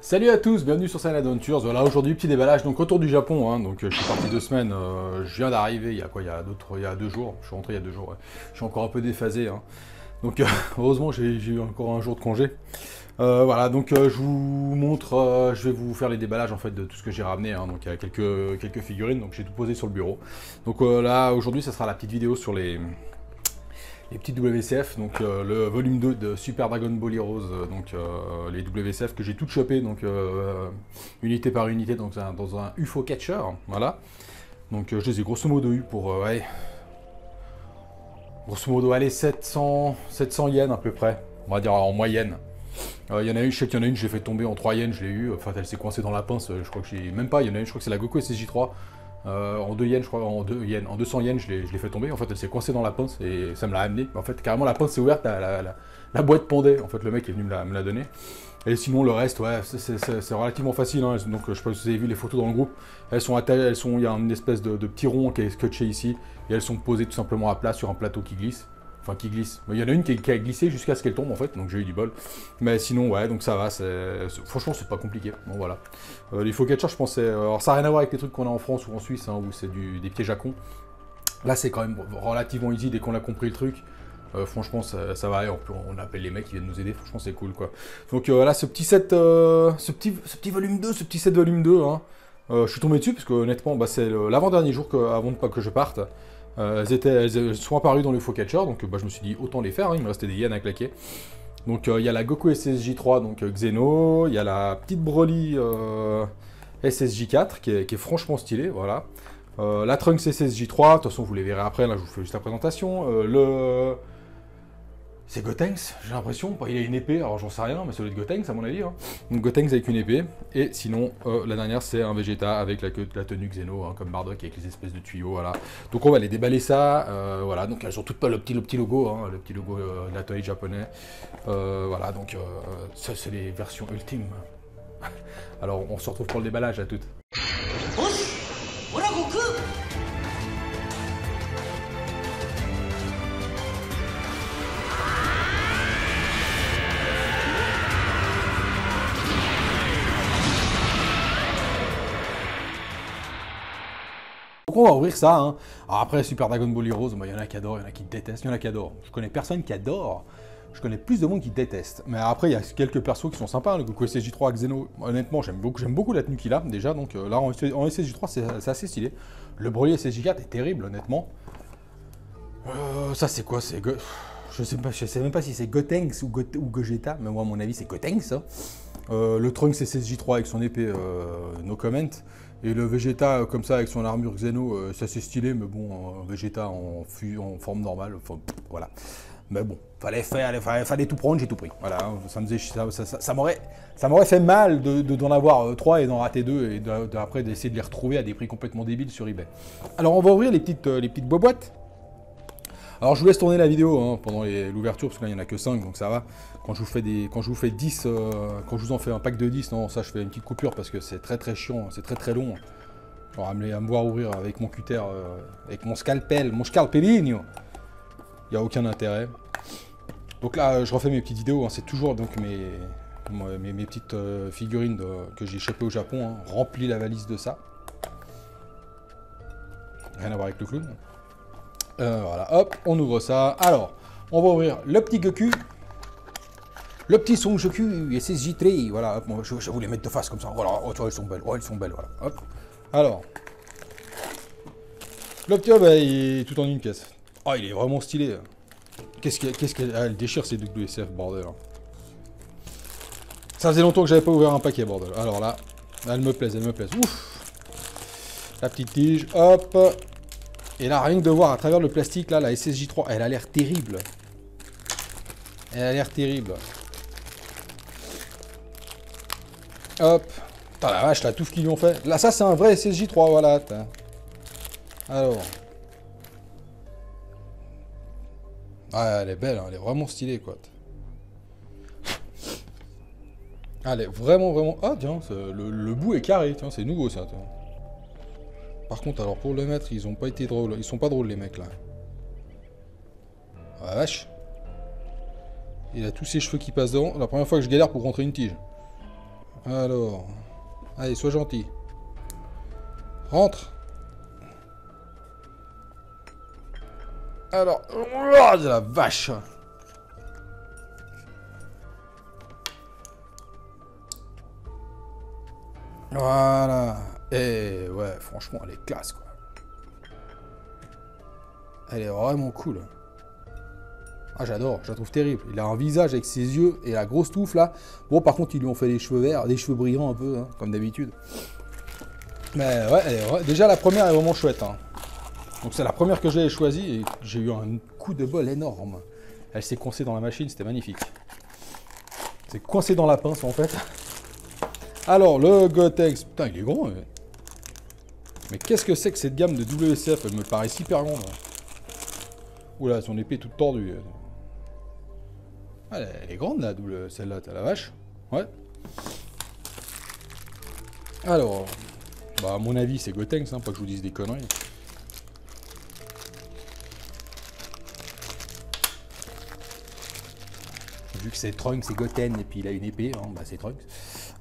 Salut à tous, bienvenue sur Silent Adventures. Voilà, aujourd'hui petit déballage, donc retour du Japon, hein. Donc je suis parti 2 semaines, je viens d'arriver il y a quoi, il y a 2 jours, je suis rentré il y a 2 jours, ouais. Je suis encore un peu déphasé, hein. Donc heureusement j'ai eu encore un jour de congé. Voilà, donc je vous montre, je vais vous faire les déballages en fait de tout ce que j'ai ramené, hein. Donc il y a quelques figurines, donc j'ai tout posé sur le bureau. Donc là aujourd'hui ça sera la petite vidéo sur les petites WCF, donc le volume 2 de Super Dragon Ball Heroes, donc les WCF que j'ai toutes chopées, donc unité par unité, donc dans un UFO Catcher, voilà. Donc je les ai grosso modo eu pour, ouais, grosso modo, allez, 700 yens à peu près, on va dire en moyenne. Il y en a une, je sais qu'il y en a une, je l'ai fait tomber en 3 yens, je l'ai eu, enfin elle s'est coincée dans la pince, je crois que j'ai, même pas, il y en a une, je crois que c'est la Goku SSJ3, en 2 yens, je crois, en 200 yens, je l'ai fait tomber. En fait, elle s'est coincée dans la pince et ça me l'a amené. En fait, carrément, la pince s'est ouverte, la boîte pendait. En fait, le mec est venu me la donner. Et sinon, le reste, ouais, c'est relativement facile, hein. Donc, je sais pas si vous avez vu les photos dans le groupe. Il y a une espèce de petit rond qui est scotché ici. Et elles sont posées tout simplement à plat sur un plateau qui glisse. Enfin, qui glisse. Il y en a une qui a glissé jusqu'à ce qu'elle tombe, en fait, donc j'ai eu du bol. Mais sinon, ouais, donc ça va, franchement, c'est pas compliqué. Bon, voilà. Les faux catchers, je pensais... alors, ça n'a rien à voir avec les trucs qu'on a en France ou en Suisse, hein, où c'est des pièges à con. Là, c'est quand même relativement easy dès qu'on a compris le truc. Franchement, ça va aller. On appelle les mecs qui viennent nous aider. Franchement, c'est cool, quoi. Donc, voilà, ce petit set... ce petit volume 2, ce petit set volume 2, hein. Je suis tombé dessus, parce que honnêtement, bah, c'est l'avant-dernier jour avant que je parte. Elles sont apparues dans le faux catcher, donc bah, je me suis dit autant les faire, hein, il me restait des yens à claquer. Donc il y a la Goku SSJ3, donc Xeno, il y a la petite Broly SSJ4 qui est franchement stylée, voilà. La Trunks SSJ3, de toute façon vous les verrez après, là je vous fais juste la présentation. C'est Gotenks, j'ai l'impression. Bah, il a une épée, alors j'en sais rien, mais ça doit être Gotenks à mon avis, hein. Donc Gotenks avec une épée. Et sinon, la dernière, c'est un Vegeta avec la tenue Xeno, hein, comme Bardock avec les espèces de tuyaux, voilà. Donc on va aller déballer ça, voilà. Donc elles ont toutes pas le petit logo, hein, le petit logo de la Toei japonais. Voilà, donc ça c'est les versions ultimes. Alors on se retrouve pour le déballage, à toutes. Donc on va ouvrir ça, hein. Alors après Super Dragon Ball Heroes, il y en a qui adorent, il y en a qui détestent, il y en a qui adorent. Je connais personne qui adore, je connais plus de monde qui déteste. Mais après il y a quelques persos qui sont sympas, hein. Le Goku SSJ3 Xeno, honnêtement j'aime beaucoup la tenue qu'il a déjà, donc là en SSJ3 c'est assez stylé. Le Broly SSJ4 est terrible honnêtement. Ça c'est quoi? Je sais même pas si c'est Gotenks ou Gogeta, mais moi à mon avis c'est Gotenks, hein. Le Trunks SSJ3 avec son épée, no comment. Et le Vegeta comme ça avec son armure Xeno, c'est assez stylé, mais bon, Vegeta en forme normale, enfin, voilà. Mais bon, fallait tout prendre, j'ai tout pris. Voilà, ça m'aurait fait mal d'en avoir 3 et d'en rater 2 et après d'essayer de les retrouver à des prix complètement débiles sur eBay. Alors on va ouvrir les petites boîtes. Alors je vous laisse tourner la vidéo, hein, pendant l'ouverture, parce que là il n'y en a que 5, donc ça va. Quand je vous fais 10, quand je vous en fais un pack de 10, non, ça je fais une petite coupure parce que c'est très chiant, c'est très long. Alors à me voir ouvrir avec mon cutter, avec mon scalpelino, il n'y a aucun intérêt. Donc là je refais mes petites vidéos, hein, c'est toujours donc mes petites figurines que j'ai chopées au Japon, hein, remplis la valise de ça. Rien à voir avec le clown. Voilà, hop, on ouvre ça. Alors, on va ouvrir le petit Goku. Le petit Son Goku SSJ3. Voilà, hop, je vais vous les mettre de face comme ça. Voilà, oh, elles sont belles. Oh, elles sont belles, voilà. Hop. Alors. Le petit, bah, il est tout en une pièce. Oh, il est vraiment stylé. Elle déchire ces WCF, bordel. Ça faisait longtemps que j'avais pas ouvert un paquet, bordel. Alors là, elles me plaisent. Ouf. La petite tige, hop. Et là, rien que de voir à travers le plastique, là, la SSJ3, elle a l'air terrible. Hop. Putain, la vache, la touffe qu'ils lui ont fait. Là, ça, c'est un vrai SSJ3, voilà. Alors. Ah, elle est belle, hein, elle est vraiment stylée, quoi. Elle est vraiment... Ah, tiens, le bout est carré, tiens, c'est nouveau, ça, tiens. Par contre, alors pour le mettre, ils ont pas été drôles. Ils sont pas drôles, les mecs, là. Oh la vache. Il a tous ses cheveux qui passent devant. La première fois que je galère pour rentrer une tige. Alors. Allez, sois gentil. Rentre. Alors. Oh, de la vache. Voilà. Et ouais, franchement, elle est classe, quoi. Elle est vraiment cool. Ah, j'adore, je la trouve terrible. Il a un visage avec ses yeux et la grosse touffe, là. Bon, par contre, ils lui ont fait les cheveux verts, des cheveux brillants un peu, hein, comme d'habitude. Mais ouais, déjà, la première est vraiment chouette. Hein. Donc, c'est la première que j'ai choisie et j'ai eu un coup de bol énorme. Elle s'est coincée dans la machine, c'était magnifique. C'est coincé dans la pince, en fait. Alors, le Gotex. Putain, il est grand, hein. Mais qu'est-ce que c'est que cette gamme de WCF? Elle me paraît hyper grande. Oula, son épée est toute tordue. Ah, elle est grande, la double, celle-là, t'as la vache. Ouais. Alors, bah à mon avis, c'est Gotenks, hein, pas que je vous dise des conneries. Vu que c'est Trunks, c'est Goten, et puis il a une épée, hein, bah c'est Trunks.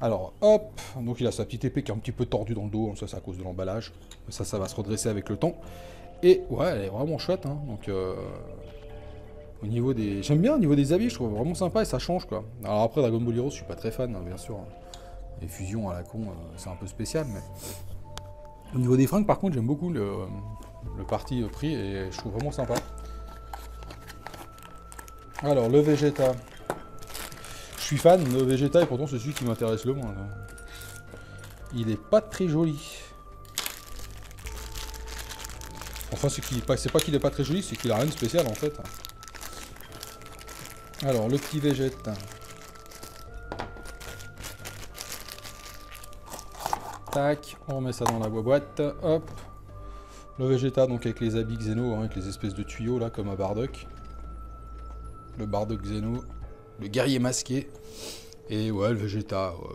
Alors, hop, donc il a sa petite épée qui est un petit peu tordue dans le dos, hein, ça c'est à cause de l'emballage. Ça va se redresser avec le temps. Et ouais, elle est vraiment chouette, hein, donc... Au niveau des... J'aime bien au niveau des habits, je trouve vraiment sympa et ça change, quoi. Alors après, Dragon Ball Heroes, je suis pas très fan, hein, bien sûr. Les fusions à la con, c'est un peu spécial, mais... Au niveau des fringues, par contre, j'aime beaucoup le parti pris et je trouve vraiment sympa. Alors, le Vegeta. Je suis fan, le Vegeta, et pourtant c'est celui qui m'intéresse le moins. Là. Il est pas très joli. Enfin, c'est pas qu'il est pas très joli, c'est qu'il a rien de spécial, en fait. Alors, le petit Vegeta. Tac, on remet ça dans la boîte. Hop. Le Vegeta, donc avec les habits Xeno, hein, avec les espèces de tuyaux, là, comme à Bardock. Le Bardock Xeno. Le guerrier masqué. Et ouais, le Vegeta. Ouais.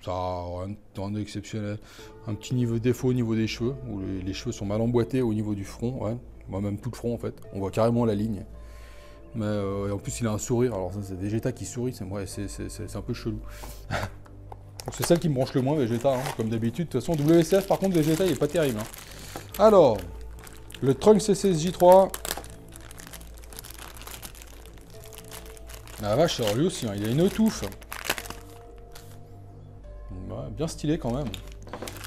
Ça a rien d'exceptionnel. Un petit niveau défaut au niveau des cheveux, où les cheveux sont mal emboîtés au niveau du front. Ouais. Moi, même tout le front, en fait. On voit carrément la ligne. Mais en plus, il a un sourire. Alors, ça, c'est Vegeta qui sourit. C'est un peu chelou. C'est celle qui me branche le moins, Vegeta, hein, comme d'habitude. De toute façon, WCF, par contre, Vegeta, il est pas terrible. Hein. Alors, le Trunks CCSJ3. La vache, alors lui aussi, hein, il a une touffe. Ouais, bien stylé quand même.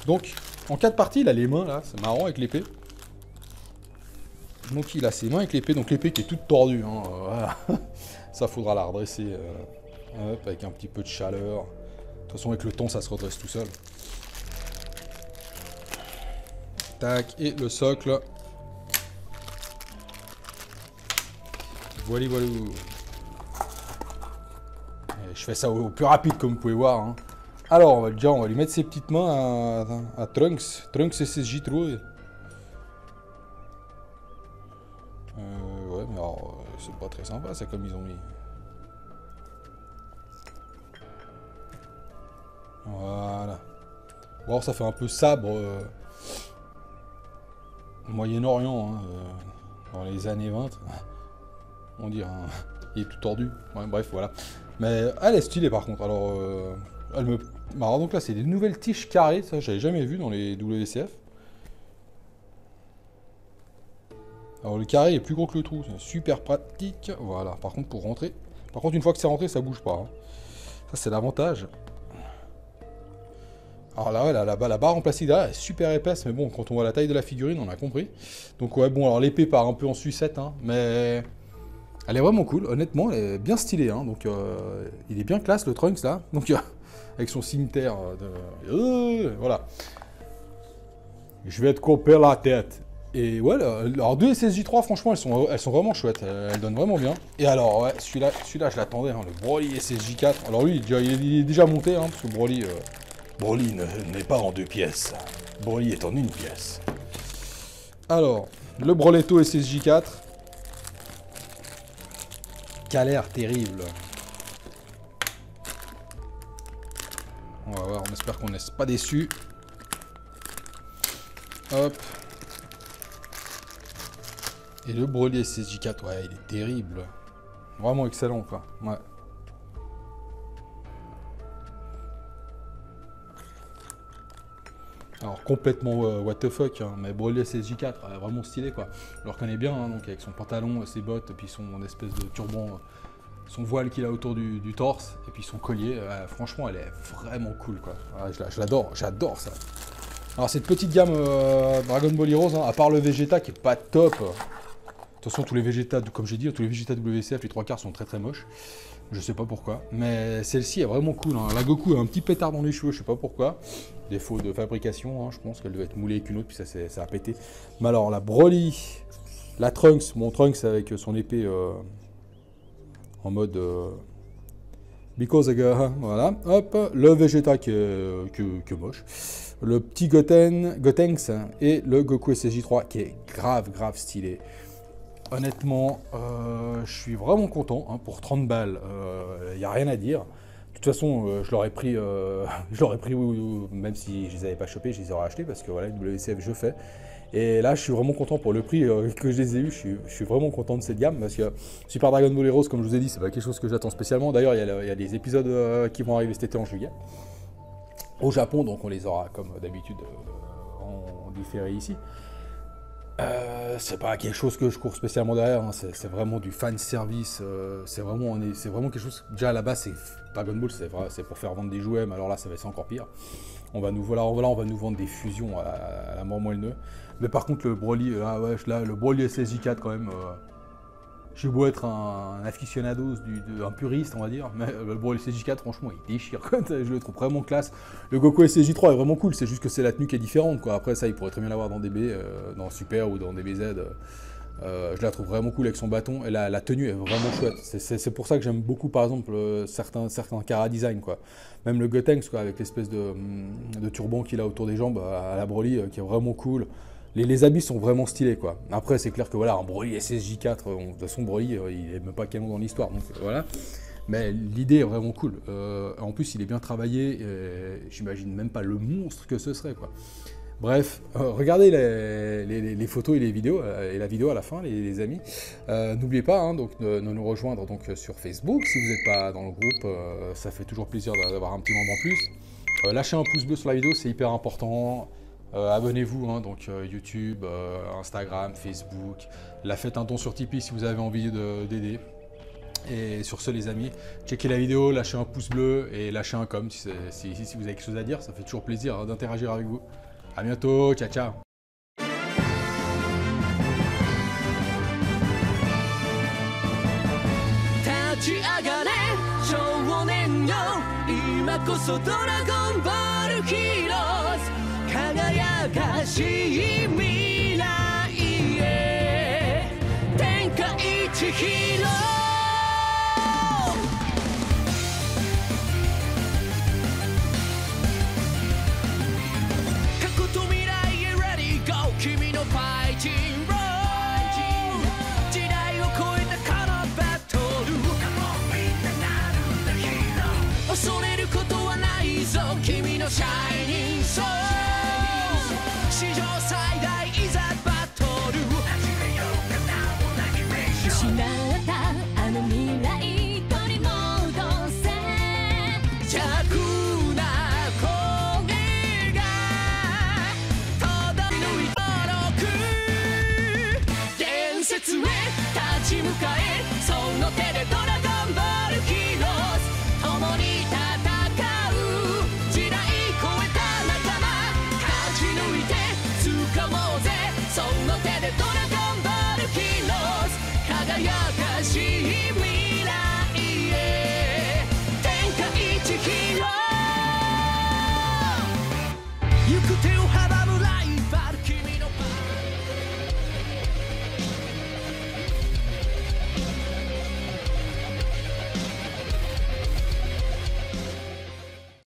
Donc, en 4 parties, il a les mains, là. C'est marrant, avec l'épée. Donc, il a ses mains avec l'épée. Donc, l'épée qui est toute tordue. Hein, voilà. Ça, faudra la redresser. Hop, avec un petit peu de chaleur. De toute façon, avec le temps, ça se redresse tout seul. Tac, et le socle. Voilà, voilà. Je fais ça au plus rapide, comme vous pouvez voir. Hein. Alors, on va lui mettre ses petites mains à Trunks. Trunks SSJ3. Ouais, mais alors, c'est pas très sympa, ça, comme ils ont mis. Voilà. Bon, ça fait un peu sabre Moyen-Orient, hein, dans les années 20. On dirait, hein, il est tout tordu. Ouais, bref, voilà. Mais elle est stylée par contre. Alors, elle me... Alors, donc là, c'est des nouvelles tiges carrées. Ça, j'avais jamais vu dans les WCF. Alors, le carré est plus gros que le trou. C'est super pratique. Voilà. Par contre, pour rentrer... Par contre, une fois que c'est rentré, ça bouge pas. Hein. Ça, c'est l'avantage. Alors là, ouais, la barre en plastique derrière est super épaisse, mais bon, quand on voit la taille de la figurine, on a compris. Donc ouais, bon, alors l'épée part un peu en sucette, hein, mais elle est vraiment cool, honnêtement, elle est bien stylée, hein, donc il est bien classe, le Trunks, là, donc avec son cimetière de... voilà. Je vais te couper la tête. Et ouais, alors 2 SSJ3, franchement, elles sont vraiment chouettes, elles donnent vraiment bien. Et alors, ouais, celui-là, je l'attendais, hein, le Broly SSJ4. Alors lui, il est déjà monté, hein, parce que Broly... Broly n'est pas en 2 pièces. Broly est en 1 pièce. Alors, le Broletto SSJ4. Qui a l'air terrible. On va voir, on espère qu'on n'est pas déçu. Hop. Et le Broly SSJ4, ouais, il est terrible. Vraiment excellent, quoi. Ouais. Alors complètement what the fuck, hein, mais Broly SSJ4, vraiment stylé quoi. Je le reconnais bien, hein, donc avec son pantalon, ses bottes, puis son espèce de turban, son voile qu'il a autour du torse, et puis son collier, franchement elle est vraiment cool quoi. Je l'adore, j'adore ça. Alors cette petite gamme Dragon Ball Heroes, hein, à part le Vegeta qui est pas top, de toute façon tous les Vegeta, comme j'ai dit, tous les Vegeta WCF, les 3/4 sont très très moches. Je sais pas pourquoi, mais celle-ci est vraiment cool. Hein. La Goku a un petit pétard dans les cheveux, je sais pas pourquoi. Défaut de fabrication, hein, je pense qu'elle doit être moulée avec une autre, puis ça a pété. Mais alors, la Broly, la Trunks, mon Trunks avec son épée en mode because voilà, hop, le Vegeta qui est moche. Le petit Gotenks et le Goku SSJ3 qui est grave stylé. Honnêtement, je suis vraiment content, hein, pour 30 balles, il n'y a rien à dire. De toute façon, je l'aurais pris, même si je les avais pas chopés, je les aurais achetés parce que voilà, WCF je fais. Et là, je suis vraiment content pour le prix que je les ai eu. Je suis vraiment content de cette gamme parce que Super Dragon Ball Heroes, comme je vous ai dit, c'est pas quelque chose que j'attends spécialement. D'ailleurs, il y a des épisodes qui vont arriver cet été en juillet au Japon, donc on les aura comme d'habitude en différé ici. C'est pas quelque chose que je cours spécialement derrière, hein. C'est vraiment du fan service, c'est vraiment quelque chose. Déjà à la base, Dragon Ball, c'est pour faire vendre des jouets, mais alors là, ça va être encore pire. On va nous vendre des fusions à la mort moelleux. Mais par contre, le Broly, le Broly SSJ4 quand même. J'ai beau être un aficionado, un puriste, on va dire, mais le Broly SSJ4, franchement, il déchire. Je le trouve vraiment classe. Le Goku SSJ3 est vraiment cool, c'est juste que c'est la tenue qui est différente, quoi. Après, ça, il pourrait très bien l'avoir dans DB, dans Super ou dans DBZ. Je la trouve vraiment cool avec son bâton, et la tenue est vraiment chouette. C'est pour ça que j'aime beaucoup, par exemple, certains Kara Design, quoi. Même le Gotenks, quoi, avec l'espèce de turban qu'il a autour des jambes, à la Broly, qui est vraiment cool. Les habits sont vraiment stylés, quoi. Après, c'est clair que voilà, un Broly SSJ4, de toute façon, Broly, il n'est même pas canon dans l'histoire, donc voilà. Mais l'idée est vraiment cool. En plus, il est bien travaillé, j'imagine même pas le monstre que ce serait, quoi. Bref, regardez les photos et les vidéos, et la vidéo à la fin, les amis. N'oubliez pas, hein, donc, de nous rejoindre donc, sur Facebook, si vous n'êtes pas dans le groupe, ça fait toujours plaisir d'avoir un petit membre en plus. Lâchez un pouce bleu sur la vidéo, c'est hyper important. Abonnez-vous, hein, donc YouTube, Instagram, Facebook. Faites un don sur Tipeee si vous avez envie d'aider. Et sur ce, les amis, checkez la vidéo, lâchez un pouce bleu et lâchez un com si vous avez quelque chose à dire. Ça fait toujours plaisir d'interagir avec vous. A bientôt, ciao ciao. 立ち上がれ少年よ今こそドラゴンボールヒーローズ輝かしい未来へ天下一ヒーロー過去と未来へ Ready Go 君のファイティングロー時代を超えたこのバトル恐れることはないぞ君のシャイニングソール